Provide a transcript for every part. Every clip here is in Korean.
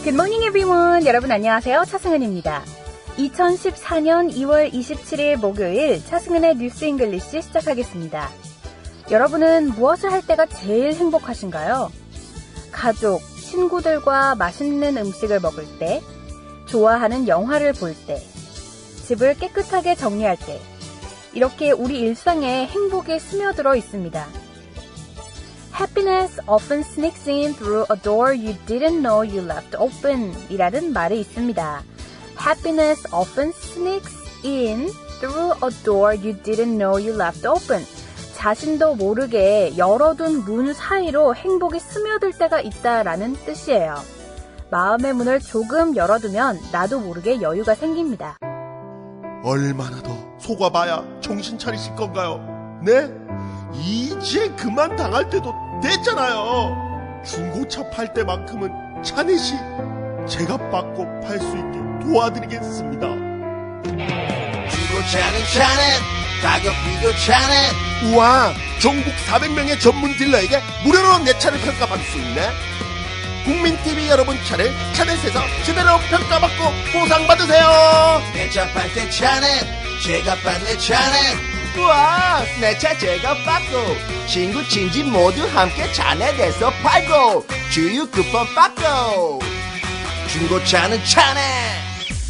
Good morning everyone. 여러분 안녕하세요. 차승은입니다. 2014년 2월 27일 목요일 차승은의 뉴스 잉글리시 시작하겠습니다. 여러분은 무엇을 할 때가 제일 행복하신가요? 가족, 친구들과 맛있는 음식을 먹을 때, 좋아하는 영화를 볼 때, 집을 깨끗하게 정리할 때, 이렇게 우리 일상에 행복이 스며들어 있습니다. Happiness often sneaks in through a door you didn't know you left open 이라는 말이 있습니다. Happiness often sneaks in through a door you didn't know you left open. 자신도 모르게 열어둔 문 사이로 행복이 스며들 때가 있다라는 뜻이에요. 마음의 문을 조금 열어두면 나도 모르게 여유가 생깁니다. 얼마나 더 속아봐야 정신 차리실 건가요? 네? 이제 그만 당할 때도 됐잖아요. 중고차 팔 때만큼은 차넷이 제가 받고 팔 수 있게 도와드리겠습니다. 중고차는 차넷, 가격 비교 차넷. 우와, 전국 400명의 전문 딜러에게 무료로 내 차를 평가받을 수 있네. 국민TV 여러분 차를 차넷에서 제대로 평가받고 보상받으세요. 내 차 팔 때 차넷, 제가 받네 차넷. 우와, 내 차 제가 받고 친구 친지 모두 함께 차넷에서 팔고 주유 쿠폰 받고. 중고차는 차넷.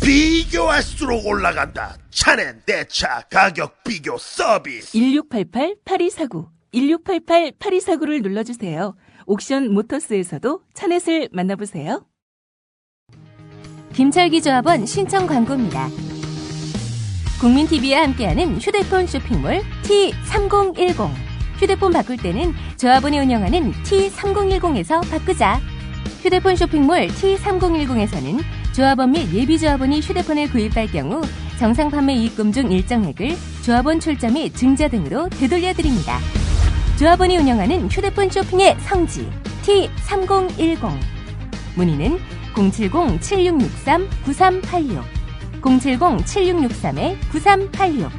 비교할수록 올라간다. 차넷 내 차 가격 비교 서비스. 1688-8249 1688-8249를 눌러주세요. 옥션 모터스에서도 차넷을 만나보세요. 김철기 조합원 신청 광고입니다. 국민TV와 함께하는 휴대폰 쇼핑몰 T3010. 휴대폰 바꿀 때는 조합원이 운영하는 T3010에서 바꾸자. 휴대폰 쇼핑몰 T3010에서는 조합원 및 예비조합원이 휴대폰을 구입할 경우 정상 판매 이익금 중 일정액을 조합원 출자 및 증자 등으로 되돌려드립니다. 조합원이 운영하는 휴대폰 쇼핑의 성지 T3010. 문의는 070-7663-9386 070-7663-9386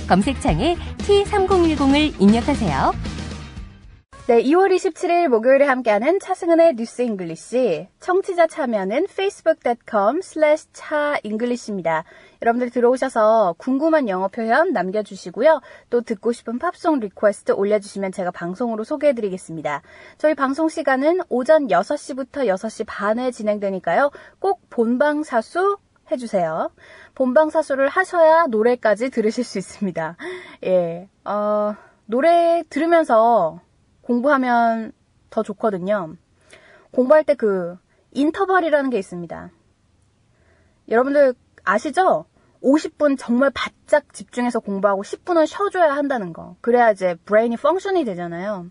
검색창에 T3010을 입력하세요. 네, 2월 27일 목요일에 함께하는 차승은의 뉴스 잉글리시. 청취자 참여는 facebook.com/차잉글리시입니다. 여러분들 들어오셔서 궁금한 영어 표현 남겨주시고요. 또 듣고 싶은 팝송 리퀘스트 올려주시면 제가 방송으로 소개해드리겠습니다. 저희 방송 시간은 오전 6시부터 6시 반에 진행되니까요. 꼭 본방사수 해주세요. 본방사수를 하셔야 노래까지 들으실 수 있습니다. 예, 노래 들으면서 공부하면 더 좋거든요. 공부할 때 그 인터벌이라는 게 있습니다. 여러분들 아시죠? 50분 정말 바짝 집중해서 공부하고 10분은 쉬어줘야 한다는 거. 그래야 이제 브레인이 펑션이 되잖아요.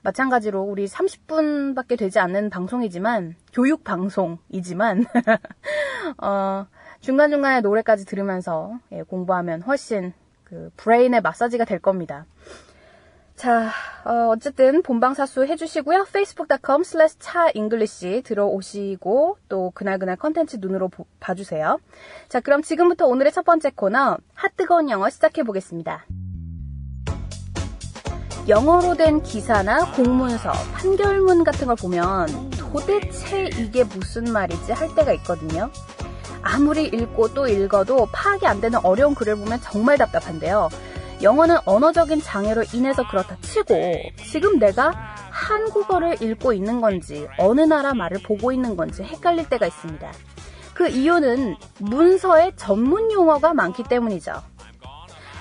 마찬가지로 우리 30분밖에 되지 않는 방송이지만, 교육 방송이지만 중간중간에 노래까지 들으면서 공부하면 훨씬 그 브레인의 마사지가 될 겁니다. 자, 어쨌든 본방사수 해주시고요. facebook.com/차잉글리시 들어오시고 또 그날그날 컨텐츠 눈으로 봐주세요. 자, 그럼 지금부터 오늘의 첫 번째 코너 핫뜨거운 영어 시작해보겠습니다. 영어로 된 기사나 공문서, 판결문 같은 걸 보면 도대체 이게 무슨 말이지 할 때가 있거든요. 아무리 읽고 또 읽어도 파악이 안 되는 어려운 글을 보면 정말 답답한데요. 영어는 언어적인 장애로 인해서 그렇다 치고 지금 내가 한국어를 읽고 있는 건지 어느 나라 말을 보고 있는 건지 헷갈릴 때가 있습니다. 그 이유는 문서에 전문 용어가 많기 때문이죠.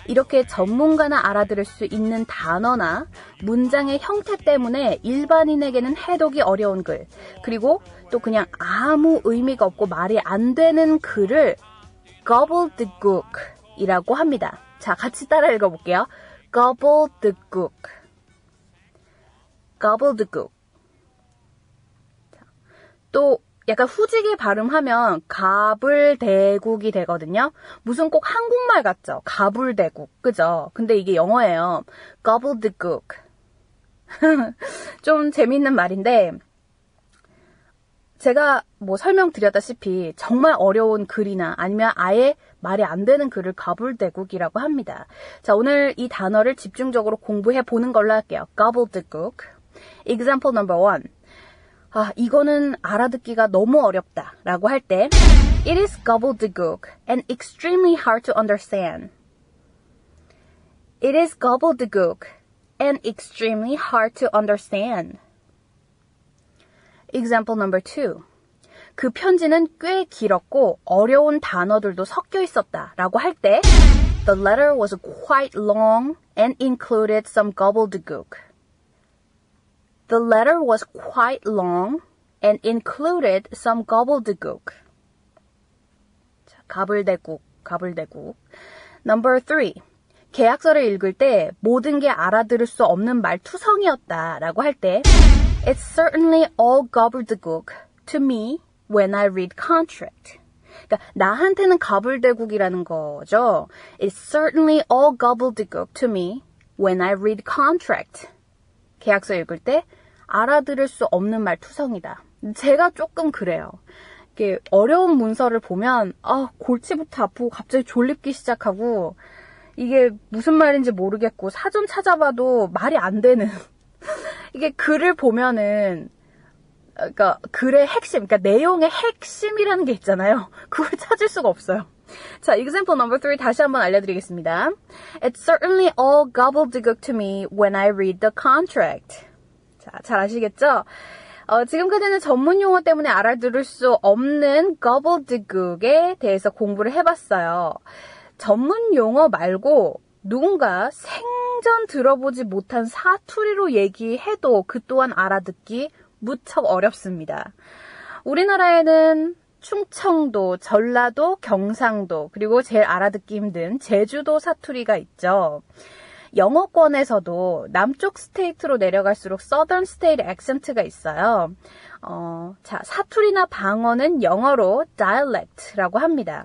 이렇게 전문가나 알아들을 수 있는 단어나 문장의 형태 때문에 일반인에게는 해독이 어려운 글, 그리고 또 그냥 아무 의미가 없고 말이 안 되는 글을 gobbledygook 이라고 합니다. 자, 같이 따라 읽어볼게요. gobbledygook. gobbledygook. 또 약간 후지게 발음하면 가불대국이 되거든요. 무슨 꼭 한국말 같죠? 가불대국, 그죠? 근데 이게 영어예요. gobbledygook. 좀 재미있는 말인데 제가 뭐 설명드렸다시피 정말 어려운 글이나 아니면 아예 말이 안 되는 글을 가불대국이라고 합니다. 자, 오늘 이 단어를 집중적으로 공부해 보는 걸로 할게요. gobbledygook. Example number 1. 이거는 알아듣기가 너무 어렵다 라고 할 때 It is gobbledygook and extremely hard to understand. It is gobbledygook and extremely hard to understand. Example number 2. 그 편지는 꽤 길었고 어려운 단어들도 섞여 있었다 라고 할 때 The letter was quite long and included some gobbledygook. The letter was quite long and included some gobbledygook. 자, 가불대국. Number 3. 계약서를 읽을 때 모든 게 알아들을 수 없는 말투성이었다 라고 할 때 It's certainly all gobbledygook to me when I read contract. 그러니까 나한테는 가불대국이라는 거죠. It's certainly all gobbledygook to me when I read contract. 계약서 읽을 때 알아들을 수 없는 말투성이다. 제가 조금 그래요. 이게 어려운 문서를 보면 골치부터 아프고 갑자기 졸립기 시작하고 이게 무슨 말인지 모르겠고 사전 찾아봐도 말이 안 되는 이게 글을 보면은 그러니까 글의 핵심, 그러니까 내용의 핵심이라는 게 있잖아요. 그걸 찾을 수가 없어요. 자, example number 3 다시 한번 알려드리겠습니다. It's certainly all gobbledygook to me when I read the contract. 자, 잘 아시겠죠? 지금까지는 전문 용어 때문에 알아들을 수 없는 gobbledygook에 대해서 공부를 해봤어요. 전문 용어 말고 누군가 생전 들어보지 못한 사투리로 얘기해도 그 또한 알아듣기 무척 어렵습니다. 우리나라에는 충청도, 전라도, 경상도, 그리고 제일 알아듣기 힘든 제주도 사투리가 있죠. 영어권에서도 남쪽 스테이트로 내려갈수록 Southern State Accent가 있어요. 자, 사투리나 방언은 영어로 dialect라고 합니다.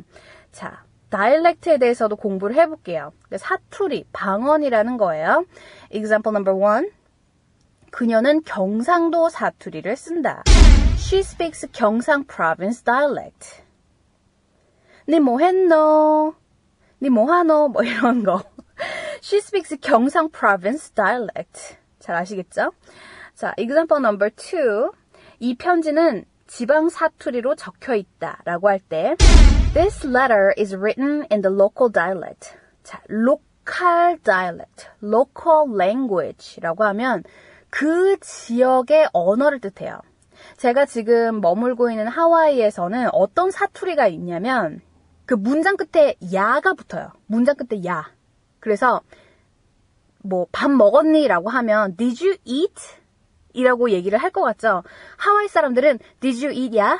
자, dialect에 대해서도 공부를 해볼게요. 사투리, 방언이라는 거예요. Example number 1. 그녀는 경상도 사투리를 쓴다. She speaks 경상 province dialect. 니 뭐했노? 니 뭐하노? 뭐 이런 거. She speaks 경상 province dialect. 잘 아시겠죠? 자, example number 2. 이 편지는 지방 사투리로 적혀 있다 라고 할 때 This letter is written in the local dialect. 자, local dialect, local language라고 하면 그 지역의 언어를 뜻해요. 제가 지금 머물고 있는 하와이에서는 어떤 사투리가 있냐면 그 문장 끝에 야가 붙어요. 문장 끝에 야. 그래서 뭐 밥 먹었니? 라고 하면 Did you eat? 이라고 얘기를 할 것 같죠? 하와이 사람들은 Did you eat 야?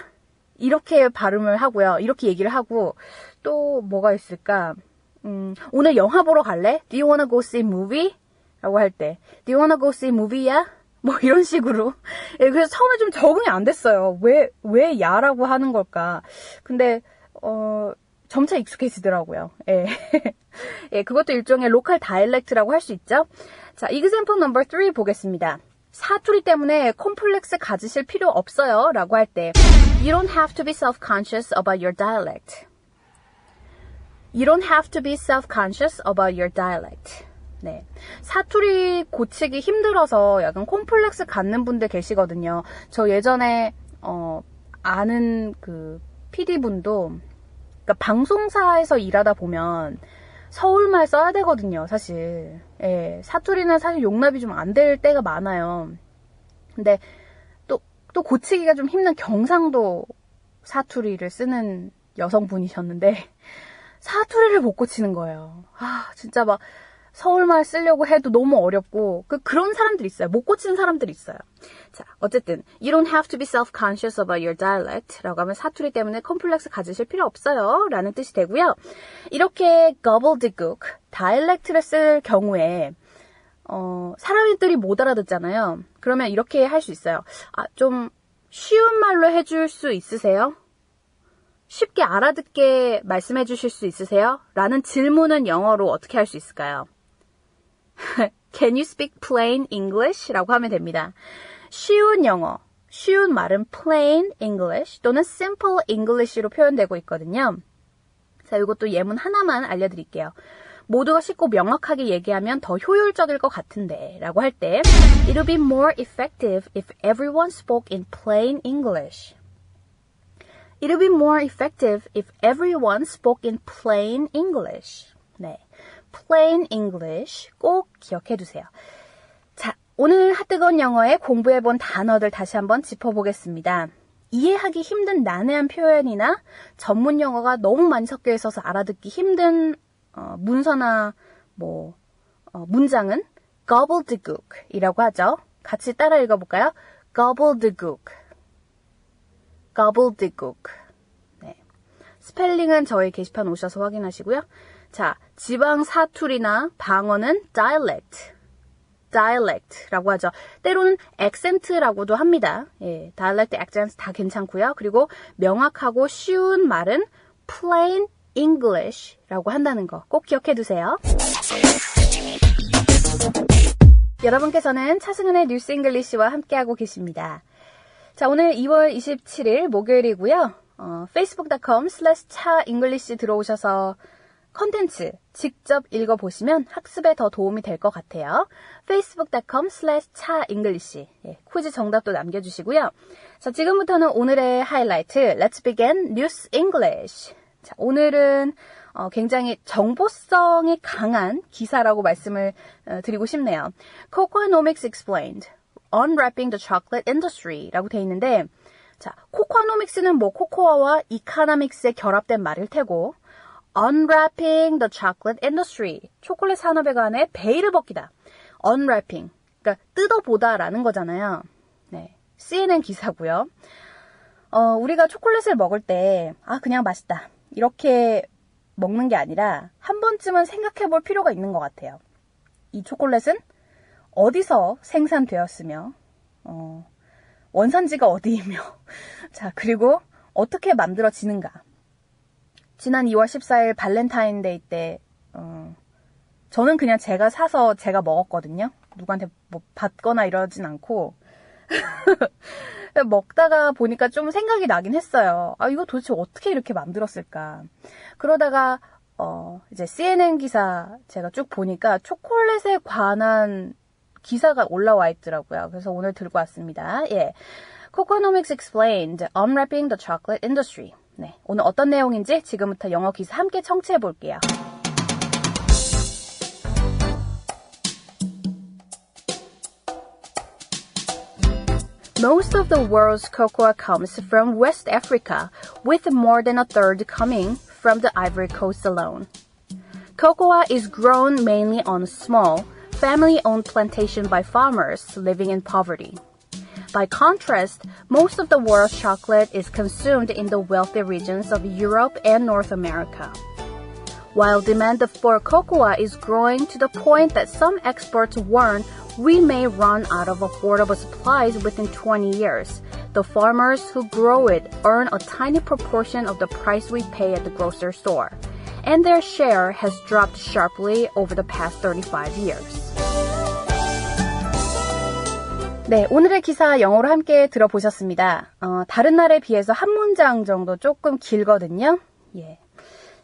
이렇게 발음을 하고요. 이렇게 얘기를 하고 또 뭐가 있을까? 오늘 영화 보러 갈래? Do you wanna go see movie? 라고 할 때 Do you wanna go see movie야? 뭐 이런 식으로. 예, 그래서 처음에 좀 적응이 안 됐어요. 왜 야라고 하는 걸까? 근데 점차 익숙해지더라고요. 예. 예, 그것도 일종의 로컬 다이렉트라고 할 수 있죠. 자, example number 3 보겠습니다. 사투리 때문에 콤플렉스 가지실 필요 없어요 라고 할 때 You don't have to be self-conscious about your dialect. You don't have to be self-conscious about your dialect. 네. 사투리 고치기 힘들어서 약간 콤플렉스 갖는 분들 계시거든요. 저 예전에 아는 그 PD분도 그러니까 방송사에서 일하다 보면 서울말 써야 되거든요, 사실. 예, 사투리는 사실 용납이 좀 안 될 때가 많아요. 근데 또 고치기가 좀 힘든 경상도 사투리를 쓰는 여성분이셨는데 사투리를 못 고치는 거예요. 진짜 막 서울말 쓰려고 해도 너무 어렵고 그런 사람들이 있어요. 못 고치는 사람들이 있어요. 자, 어쨌든 You don't have to be self-conscious about your dialect 라고 하면 사투리 때문에 컴플렉스 가지실 필요 없어요 라는 뜻이 되고요. 이렇게 gobbledygook, dialect를 쓸 경우에 사람들이 못 알아듣잖아요. 그러면 이렇게 할 수 있어요. 좀 쉬운 말로 해줄 수 있으세요? 쉽게 알아듣게 말씀해 주실 수 있으세요? 라는 질문은 영어로 어떻게 할 수 있을까요? Can you speak plain English? 라고 하면 됩니다. 쉬운 영어, 쉬운 말은 plain English 또는 simple English로 표현되고 있거든요. 자, 이것도 예문 하나만 알려드릴게요. 모두가 쉽고 명확하게 얘기하면 더 효율적일 것 같은데 라고 할 때 It would be more effective if everyone spoke in plain English. It would be more effective if everyone spoke in plain English. 네, plain English 꼭 기억해 두세요. 자, 오늘 핫뜨거운 영어에 공부해본 단어들 다시 한번 짚어보겠습니다. 이해하기 힘든 난해한 표현이나 전문 용어가 너무 많이 섞여 있어서 알아듣기 힘든 문서나 문장은 gobbledygook이라고 하죠. 같이 따라 읽어볼까요? gobbledygook. gobbledygook. 네. 스펠링은 저희 게시판 오셔서 확인하시고요. 자, 지방 사투리나 방언은 dialect라고 하죠. 때로는 accent라고도 합니다. 예, dialect, accent 다 괜찮고요. 그리고 명확하고 쉬운 말은 plain English라고 한다는 거 꼭 기억해 두세요. 여러분께서는 차승은의 뉴스 잉글리시와 함께하고 계십니다. 자, 오늘 2월 27일 목요일이고요. facebook.com/차잉글리시 들어오셔서 컨텐츠 직접 읽어보시면 학습에 더 도움이 될 것 같아요. facebook.com/차잉글리시 퀴즈 정답도 남겨주시고요. 자, 지금부터는 오늘의 하이라이트 Let's begin News English. 자, 오늘은 굉장히 정보성이 강한 기사라고 말씀을 드리고 싶네요. Cocoanomics Explained, Unwrapping the Chocolate Industry 라고 돼 있는데 자, 코코아노믹스는 코코아와 이카노믹스의 결합된 말일 테고 Unwrapping the Chocolate Industry, 초콜릿 산업에 관해 베일을 벗기다. Unwrapping, 그러니까 뜯어보다라는 거잖아요. 네, CNN 기사고요. 우리가 초콜릿을 먹을 때 그냥 맛있다 이렇게 먹는 게 아니라 한 번쯤은 생각해 볼 필요가 있는 것 같아요. 이 초콜릿은 어디서 생산되었으며 원산지가 어디이며 자, 그리고 어떻게 만들어지는가. 지난 2월 14일 발렌타인데이 때 저는 그냥 제가 사서 제가 먹었거든요. 누구한테 받거나 이러진 않고 먹다가 보니까 좀 생각이 나긴 했어요. 이거 도대체 어떻게 이렇게 만들었을까. 그러다가 이제 CNN 기사 제가 쭉 보니까 초콜릿에 관한 기사가 올라와 있더라고요. 그래서 오늘 들고 왔습니다. 예, Cocoanomics Explained, Unwrapping the Chocolate Industry. 네, 오늘 어떤 내용인지 지금부터 영어 기사 함께 청취해 볼게요. Most of the world's cocoa comes from West Africa, with more than a third coming from the Ivory Coast alone. Cocoa is grown mainly on small, family-owned plantations by farmers living in poverty. By contrast, most of the world's chocolate is consumed in the wealthy regions of Europe and North America. While demand for cocoa is growing to the point that some experts warn we may run out of affordable supplies within 20 years, the farmers who grow it earn a tiny proportion of the price we pay at the grocery store, and their share has dropped sharply over the past 35 years. 네, 오늘의 기사 영어로 함께 들어보셨습니다. 다른 날에 비해서 한 문장 정도 조금 길거든요. 예.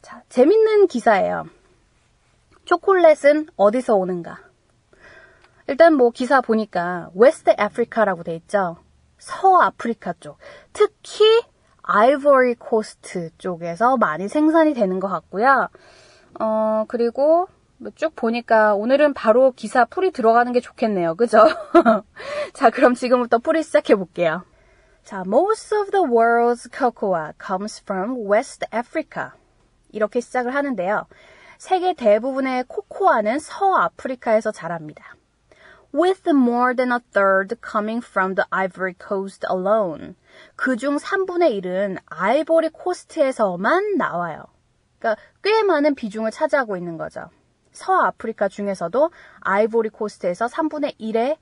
자, 재밌는 기사예요. 초콜릿은 어디서 오는가? 일단 기사 보니까 웨스트 아프리카라고 돼 있죠. 서아프리카 쪽. 특히 아이보리 코스트 쪽에서 많이 생산이 되는 것 같고요. 그리고 쭉 보니까 오늘은 바로 기사 풀이 들어가는 게 좋겠네요. 그죠? 자, 그럼 지금부터 풀이 시작해 볼게요. 자, most of the world's cocoa comes from West Africa. 이렇게 시작을 하는데요. 세계 대부분의 코코아는 서아프리카에서 자랍니다. With more than a third coming from the Ivory Coast alone. 그중 3분의 1은 아이보리 코스트에서만 나와요. 그러니까 꽤 많은 비중을 차지하고 있는 거죠. 서아프리카 중에서도 아이보리 코스트에서 3분의 1의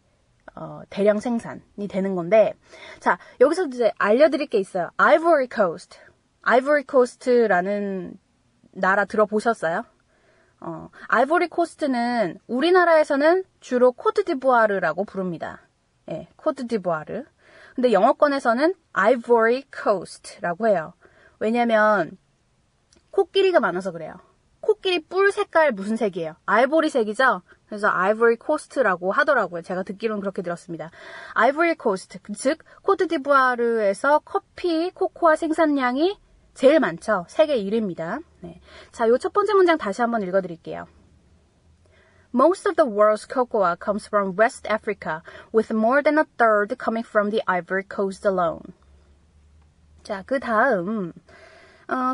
대량 생산이 되는 건데, 자, 여기서 이제 알려드릴 게 있어요. 아이보리 코스트. 아이보리 코스트라는 나라 들어보셨어요? 아이보리 코스트는 우리나라에서는 주로 코트디부아르라고 부릅니다. 예, 코트디부아르. 근데 영어권에서는 아이보리 코스트라고 해요. 왜냐면 코끼리가 많아서 그래요. 코끼리 뿔 색깔 무슨 색이에요? 아이보리색이죠? 그래서 아이보리 코스트라고 하더라고요. 제가 듣기로는 그렇게 들었습니다. 아이보리 코스트, 즉 코트디부아르에서 커피, 코코아 생산량이 제일 많죠. 세계 1위입니다. 네. 자, 요 첫 번째 문장 다시 한번 읽어드릴게요. Most of the world's cocoa comes from West Africa, with more than a third coming from the Ivory Coast alone. 자, 그 다음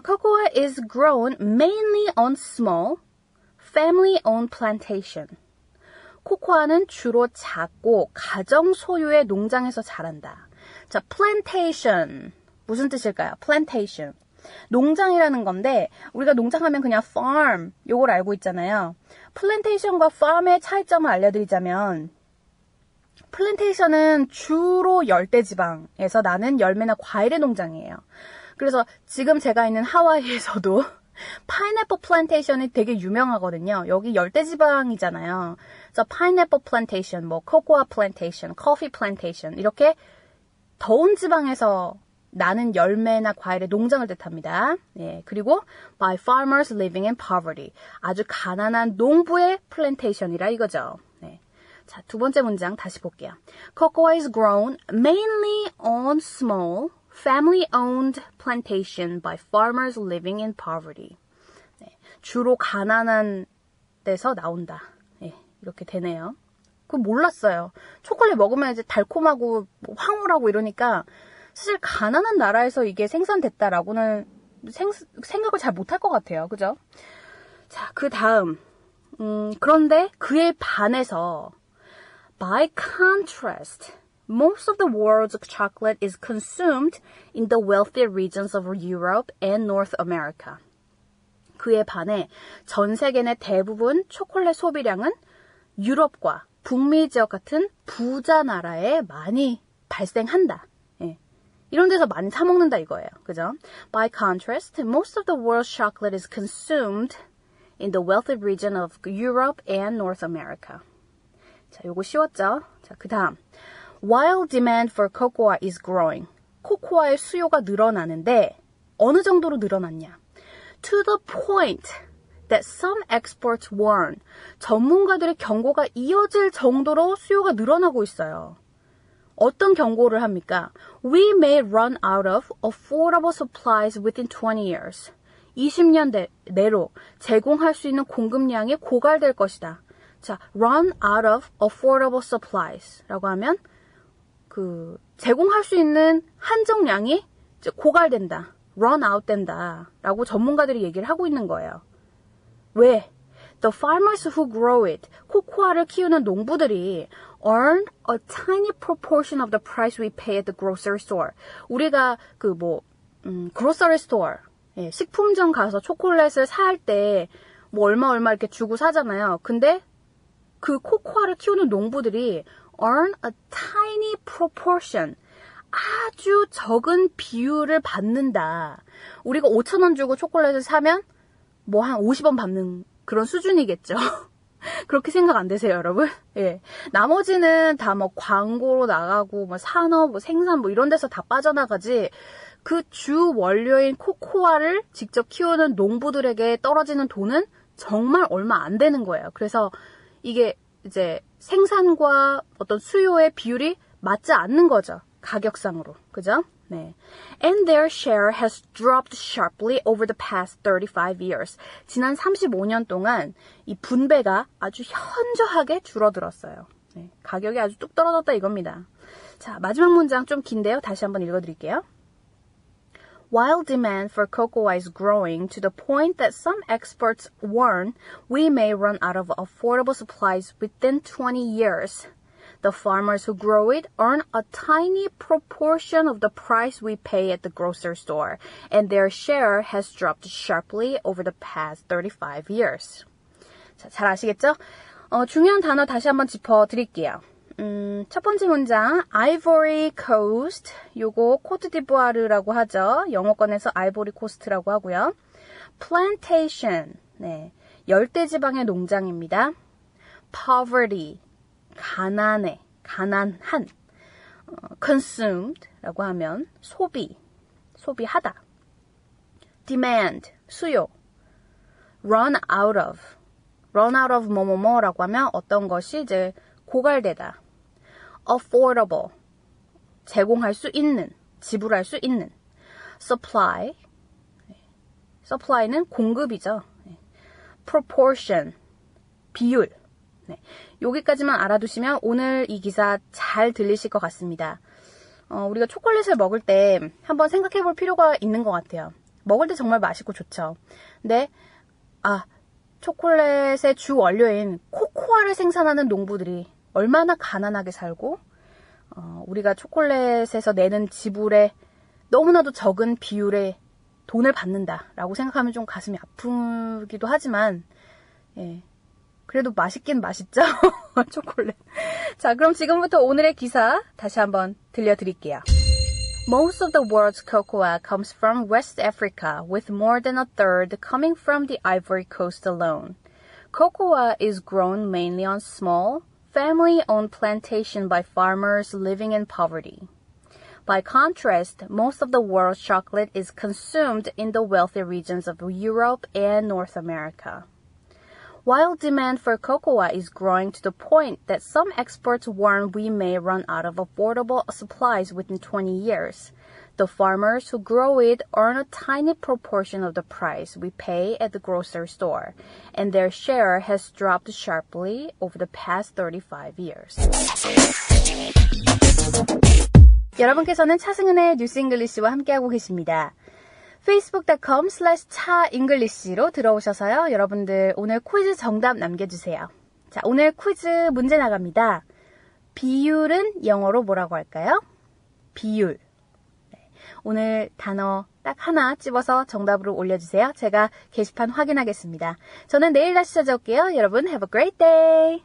cocoa is grown mainly on small, family-owned plantation. 코코아는 주로 작고 가정 소유의 농장에서 자란다. 자, plantation 무슨 뜻일까요? plantation 농장이라는 건데 우리가 농장하면 그냥 farm 요걸 알고 있잖아요. 플랜테이션과 farm의 차이점을 알려드리자면 플랜테이션은 주로 열대지방에서 나는 열매나 과일의 농장이에요. 그래서 지금 제가 있는 하와이에서도 파인애플 플랜테이션이 되게 유명하거든요. 여기 열대지방이잖아요. 그래서 파인애플 플랜테이션, 뭐 코코아 플랜테이션, 커피 플랜테이션 이렇게 더운 지방에서 나는 열매나 과일의 농장을 뜻합니다. 예, 그리고 by farmers living in poverty. 아주 가난한 농부의 플랜테이션이라 이거죠. 네. 자, 두 번째 문장 다시 볼게요. Cocoa is grown mainly on small, family-owned plantation by farmers living in poverty. 네, 주로 가난한 데서 나온다. 예, 이렇게 되네요. 그거 몰랐어요. 초콜릿 먹으면 이제 달콤하고 뭐 황홀하고 이러니까 사실 가난한 나라에서 이게 생산됐다라고는 생각을 잘 못할 것 같아요. 그죠? 자, 그 다음. 그런데 그에 반해서 by contrast, most of the world's chocolate is consumed in the wealthy regions of Europe and North America. 그에 반해 전 세계 내 대부분 초콜릿 소비량은 유럽과 북미 지역 같은 부자 나라에 많이 발생한다. 이런 데서 많이 사 먹는다 이거예요. 그죠? By contrast, most of the world's chocolate is consumed in the wealthy region of Europe and North America. 자, 요거 쉬웠죠? 자, 그 다음. While demand for cocoa is growing. 코코아의 수요가 늘어나는데 어느 정도로 늘어났냐? To the point that some experts warn. 전문가들의 경고가 이어질 정도로 수요가 늘어나고 있어요. 어떤 경고를 합니까? We may run out of affordable supplies within 20 years. 20년 내로 제공할 수 있는 공급량이 고갈될 것이다. 자, run out of affordable supplies 라고 하면 제공할 수 있는 한정량이 고갈된다. run out 된다. 라고 전문가들이 얘기를 하고 있는 거예요. 왜? The farmers who grow it, 코코아를 키우는 농부들이 earn a tiny proportion of the price we pay at the grocery store. 우리가 grocery store, 예, 식품점 가서 초콜릿을 살 때 뭐 얼마 이렇게 주고 사잖아요. 근데 그 코코아를 키우는 농부들이 earn a tiny proportion, 아주 적은 비율을 받는다. 우리가 5,000원 주고 초콜릿을 사면 뭐 한 50원 받는 그런 수준이겠죠. 그렇게 생각 안 되세요, 여러분? 예. 나머지는 다 뭐 광고로 나가고, 뭐 산업, 뭐 생산, 뭐 이런 데서 다 빠져나가지, 그 주 원료인 코코아를 직접 키우는 농부들에게 떨어지는 돈은 정말 얼마 안 되는 거예요. 그래서 이게 이제 생산과 어떤 수요의 비율이 맞지 않는 거죠. 가격상으로. 그죠? 네. And their share has dropped sharply over the past 35 years. 지난 35년 동안 이 분배가 아주 현저하게 줄어들었어요. 네. 가격이 아주 뚝 떨어졌다 이겁니다. 자, 마지막 문장 좀 긴데요. 다시 한번 읽어드릴게요. While demand for cocoa is growing to the point that some experts warn we may run out of affordable supplies within 20 years. The farmers who grow it earn a tiny proportion of the price we pay at the grocery store, and their share has dropped sharply over the past 35 years. 자, 잘 아시겠죠? 중요한 단어 다시 한번 짚어드릴게요. 첫 번째 문장, Ivory Coast. 요거 코트디부아르라고 하죠. 영어권에서 아이보리 코스트라고 하고요. Plantation. 네, 열대지방의 농장입니다. Poverty. 가난한, consumed라고 하면 소비하다. demand, 수요. run out of 뭐뭐뭐라고 하면 어떤 것이 이제 고갈되다. affordable, 제공할 수 있는, 지불할 수 있는. supply는 공급이죠. proportion, 비율. 여기까지만 알아두시면 오늘 이 기사 잘 들리실 것 같습니다. 우리가 초콜릿을 먹을 때 한번 생각해 볼 필요가 있는 것 같아요. 먹을 때 정말 맛있고 좋죠. 근데 초콜릿의 주 원료인 코코아를 생산하는 농부들이 얼마나 가난하게 살고 우리가 초콜릿에서 내는 지불에 너무나도 적은 비율의 돈을 받는다라고 생각하면 좀 가슴이 아프기도 하지만 그래도 맛있긴 맛있죠. 초콜릿. 자, 그럼 지금부터 오늘의 기사 다시 한번 들려드릴게요. Most of the world's cocoa comes from West Africa, with more than a third coming from the Ivory Coast alone. Cocoa is grown mainly on small, family-owned plantations by farmers living in poverty. By contrast, most of the world's chocolate is consumed in the wealthy regions of Europe and North America. While demand for cocoa is growing to the point that some experts warn we may run out of affordable supplies within 20 years, the farmers who grow it earn a tiny proportion of the price we pay at the grocery store, and their share has dropped sharply over the past 35 years. 여러분께서는 차승은의 뉴스잉글리시와 함께하고 계십니다. facebook.com/차잉글리시로 들어오셔서요. 여러분들 오늘 퀴즈 정답 남겨주세요. 자, 오늘 퀴즈 문제 나갑니다. 비율은 영어로 뭐라고 할까요? 비율. 오늘 단어 딱 하나 찝어서 정답으로 올려주세요. 제가 게시판 확인하겠습니다. 저는 내일 다시 찾아올게요. 여러분, have a great day!